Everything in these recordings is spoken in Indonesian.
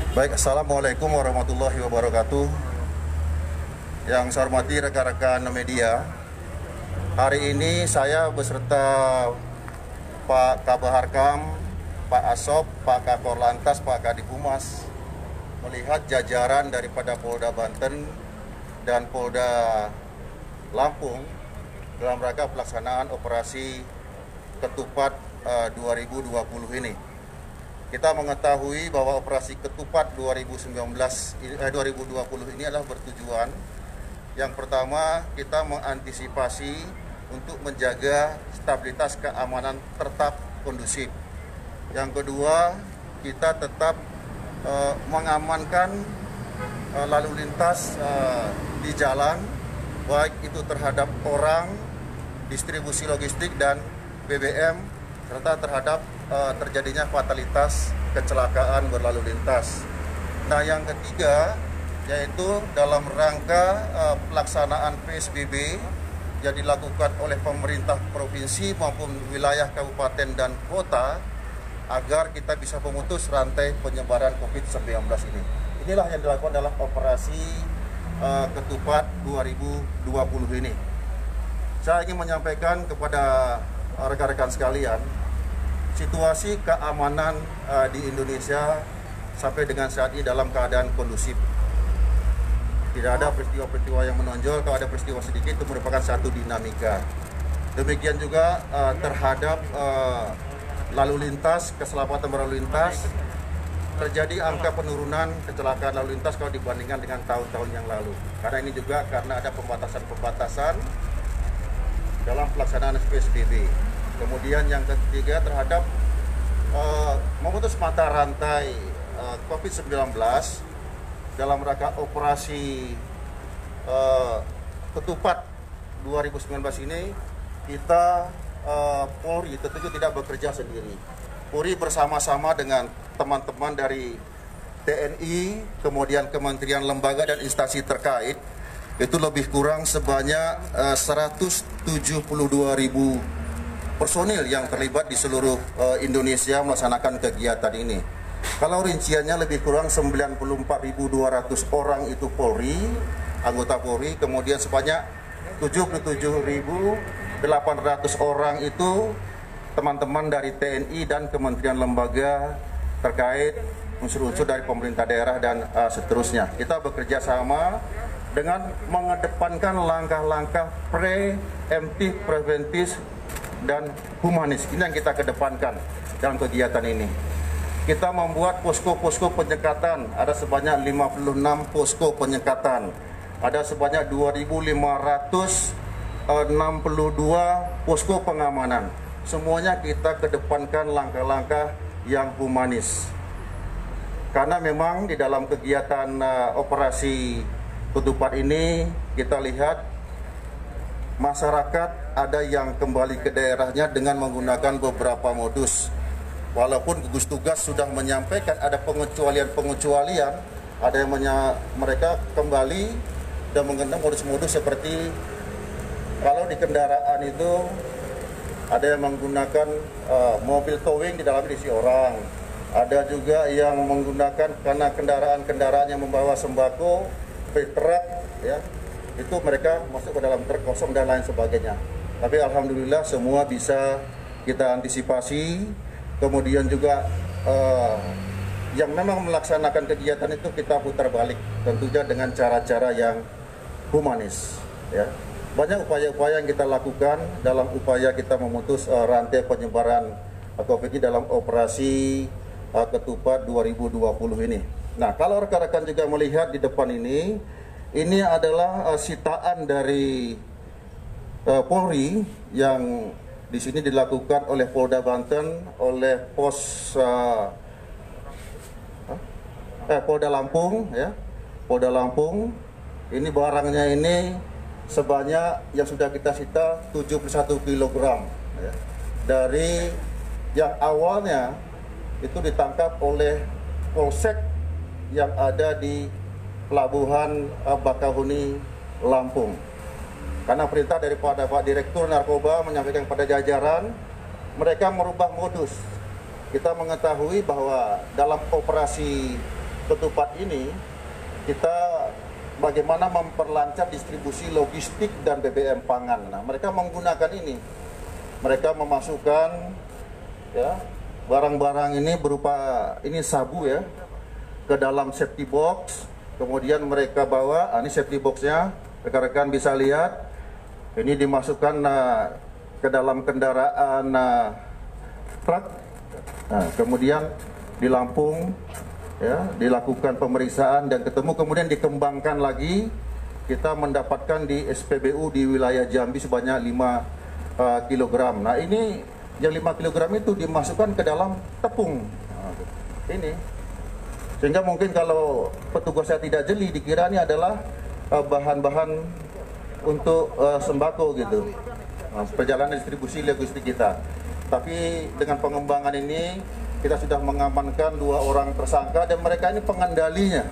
Baik, Assalamualaikum warahmatullahi wabarakatuh. Yang saya hormati rekan-rekan media, hari ini saya beserta Pak Kabaharkam, Pak Asop, Pak Kakor Lantas, Pak Kadif Humas melihat jajaran daripada Polda Banten dan Polda Lampung dalam rangka pelaksanaan operasi Ketupat 2020 ini. Kita mengetahui bahwa operasi Ketupat 2020 ini adalah bertujuan yang pertama kita mengantisipasi untuk menjaga stabilitas keamanan tetap kondusif. Yang kedua, kita tetap mengamankan lalu lintas di jalan, baik itu terhadap orang, distribusi logistik dan BBM, serta terhadap terjadinya fatalitas kecelakaan berlalu lintas. Nah, yang ketiga yaitu dalam rangka pelaksanaan PSBB yang dilakukan oleh pemerintah provinsi maupun wilayah kabupaten dan kota agar kita bisa memutus rantai penyebaran COVID-19 ini. Inilah yang dilakukan dalam operasi Ketupat 2020 ini. Saya ingin menyampaikan kepada rekan-rekan sekalian, situasi keamanan di Indonesia sampai dengan saat ini dalam keadaan kondusif. Tidak ada peristiwa-peristiwa yang menonjol, kalau ada peristiwa sedikit itu merupakan satu dinamika. Demikian juga terhadap lalu lintas, keselamatan berlalu lintas, terjadi angka penurunan kecelakaan lalu lintas kalau dibandingkan dengan tahun-tahun yang lalu. Karena ini juga karena ada pembatasan-pembatasan dalam pelaksanaan PSBB. Kemudian yang ketiga terhadap memutus mata rantai COVID-19 dalam rangka operasi Ketupat 2019 ini, kita Polri tentu tidak bekerja sendiri. Polri bersama-sama dengan teman-teman dari TNI, kemudian kementerian, lembaga dan instansi terkait, itu lebih kurang sebanyak 172.000 personil yang terlibat di seluruh Indonesia melaksanakan kegiatan ini. Kalau rinciannya lebih kurang 94.200 orang itu Polri, anggota Polri, kemudian sebanyak 77.800 orang itu teman-teman dari TNI dan kementerian lembaga terkait, unsur-unsur dari pemerintah daerah dan seterusnya. Kita bekerja sama dengan mengedepankan langkah-langkah preemptif, preventif, dan humanis. Ini yang kita kedepankan dalam kegiatan ini. Kita membuat posko-posko penyekatan, ada sebanyak 56 posko penyekatan, ada sebanyak 2.562 posko pengamanan. Semuanya kita kedepankan langkah-langkah yang humanis. Karena memang di dalam kegiatan operasi Ketupat ini kita lihat masyarakat ada yang kembali ke daerahnya dengan menggunakan beberapa modus. Walaupun gugus tugas sudah menyampaikan ada pengecualian, ada yang mereka kembali dan menggunakan modus-modus seperti kalau di kendaraan itu ada yang menggunakan mobil towing di dalam isi orang, ada juga yang menggunakan karena kendaraan-kendaraan yang membawa sembako, truk, ya, itu mereka masuk ke dalam truk kosong dan lain sebagainya. Tapi alhamdulillah semua bisa kita antisipasi. Kemudian juga yang memang melaksanakan kegiatan itu kita putar balik, tentunya dengan cara-cara yang humanis. Ya. Banyak upaya-upaya yang kita lakukan dalam upaya kita memutus rantai penyebaran COVID dalam operasi Ketupat 2020 ini. Nah, kalau rekan-rekan juga melihat di depan ini adalah sitaan dari Polri yang di sini dilakukan oleh Polda Banten, oleh Polda Lampung, ya, Polda Lampung. Ini barangnya ini sebanyak yang sudah kita sita 71 kg, ya. Dari yang awalnya itu ditangkap oleh Polsek yang ada di Pelabuhan Bakahuni, Lampung. Karena perintah daripada Pak Direktur Narkoba menyampaikan kepada jajaran, mereka merubah modus. Kita mengetahui bahwa dalam operasi ketupat ini kita bagaimana memperlancar distribusi logistik dan BBM pangan. Nah, mereka menggunakan ini. Mereka memasukkan ya barang-barang ini berupa ini sabu ya ke dalam safety box. Kemudian mereka bawa, ini safety boxnya, rekan-rekan bisa lihat. Ini dimasukkan ke dalam kendaraan truk. Nah, kemudian di Lampung ya dilakukan pemeriksaan dan ketemu, kemudian dikembangkan lagi, kita mendapatkan di SPBU di wilayah Jambi sebanyak 5 kg. Nah, ini yang 5 kg itu dimasukkan ke dalam tepung. Nah, ini sehingga mungkin kalau petugasnya tidak jeli dikira ini adalah bahan-bahan untuk sembako gitu. Nah, perjalanan distribusi logistik kita. Tapi dengan pengembangan ini kita sudah mengamankan 2 orang tersangka dan mereka ini pengendalinya.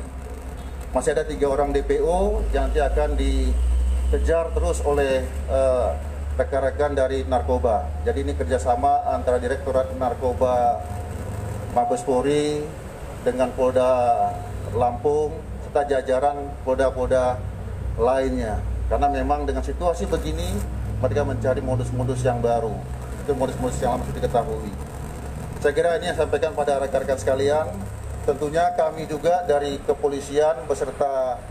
Masih ada 3 orang DPO yang nanti akan dikejar terus oleh rekan-rekan dari narkoba. Jadi ini kerjasama antara Direktorat Narkoba Mabes Polri dengan Polda Lampung serta jajaran polda-polda lainnya. Karena memang dengan situasi begini mereka mencari modus-modus yang baru. Itu modus-modus yang lama sudah diketahui. Saya kira ini yang sampaikan pada rekan-rekan sekalian. Tentunya kami juga dari kepolisian beserta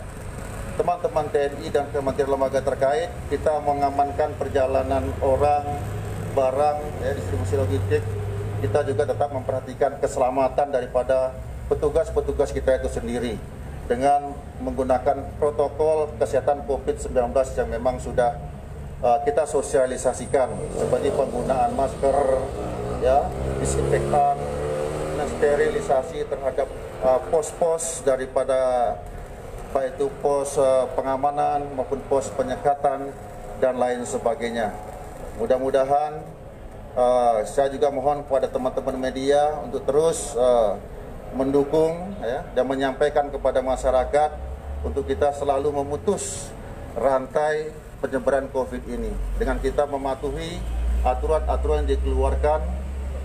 teman-teman TNI dan kementerian lembaga terkait, kita mengamankan perjalanan orang, barang, ya, distribusi logistik. Kita juga tetap memperhatikan keselamatan daripada petugas-petugas kita itu sendiri dengan menggunakan protokol kesehatan COVID-19 yang memang sudah kita sosialisasikan, seperti penggunaan masker, ya, disinfektan, dan sterilisasi terhadap pos-pos daripada baik itu pos pengamanan maupun pos penyekatan dan lain sebagainya. Mudah-mudahan saya juga mohon kepada teman-teman media untuk terus mendukung ya, dan menyampaikan kepada masyarakat untuk kita selalu memutus rantai penyebaran COVID ini dengan kita mematuhi aturan-aturan yang dikeluarkan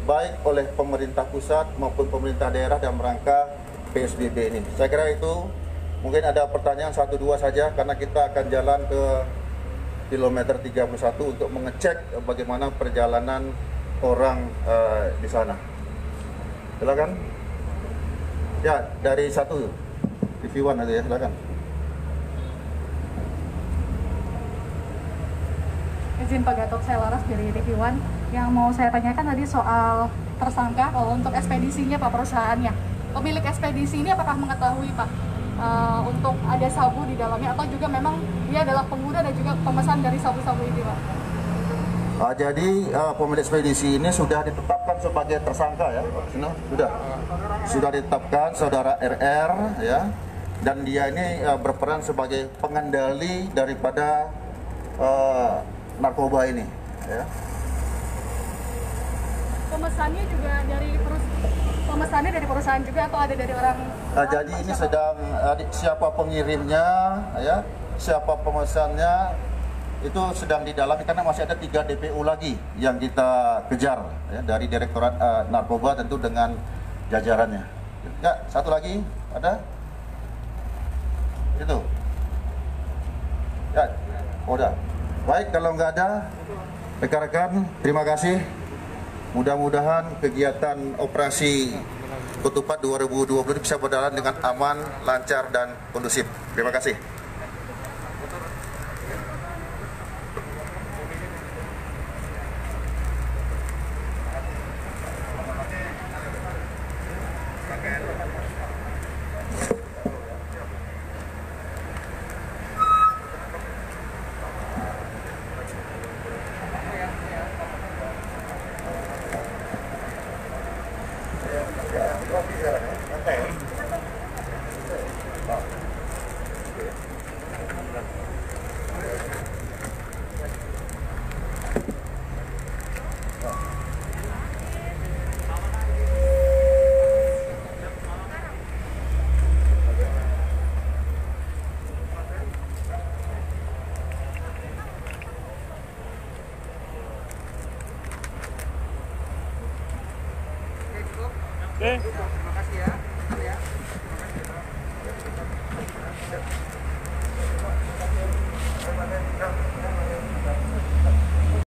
baik oleh pemerintah pusat maupun pemerintah daerah dalam rangka PSBB ini. Saya kira itu. Mungkin ada pertanyaan 1-2 saja karena kita akan jalan ke kilometer 31 untuk mengecek bagaimana perjalanan orang di sana. Silakan. Ya, dari 1 TV1 aja ya, silakan. Izin Pak Gatot, saya Laras dari TV1. Yang mau saya tanyakan tadi soal tersangka, kalau untuk ekspedisinya Pak, perusahaannya. Pemilik ekspedisi ini apakah mengetahui Pak untuk ada sabu di dalamnya atau juga memang dia adalah pengguna dan juga pemesan dari sabu-sabu ini Pak? Jadi pemilik ekspedisi ini sudah ditetapkan sebagai tersangka ya, sudah ditetapkan saudara RR ya, dan dia ini berperan sebagai pengendali daripada narkoba ini. Ya. Pemesannya juga dari perusahaan juga atau ada dari orang? Jadi ini sedang siapa pengirimnya, ya, siapa pemesannya itu sedang didalami karena masih ada 3 DPO lagi yang kita kejar ya, dari Direktorat Narkoba tentu dengan jajarannya. Ya, satu lagi ada? Itu. Ya, udah. Baik, kalau nggak ada, rekan-rekan, terima kasih. Mudah-mudahan kegiatan operasi Ketupat 2020 bisa berjalan dengan aman, lancar, dan kondusif. Terima kasih. Oke, terima kasih ya.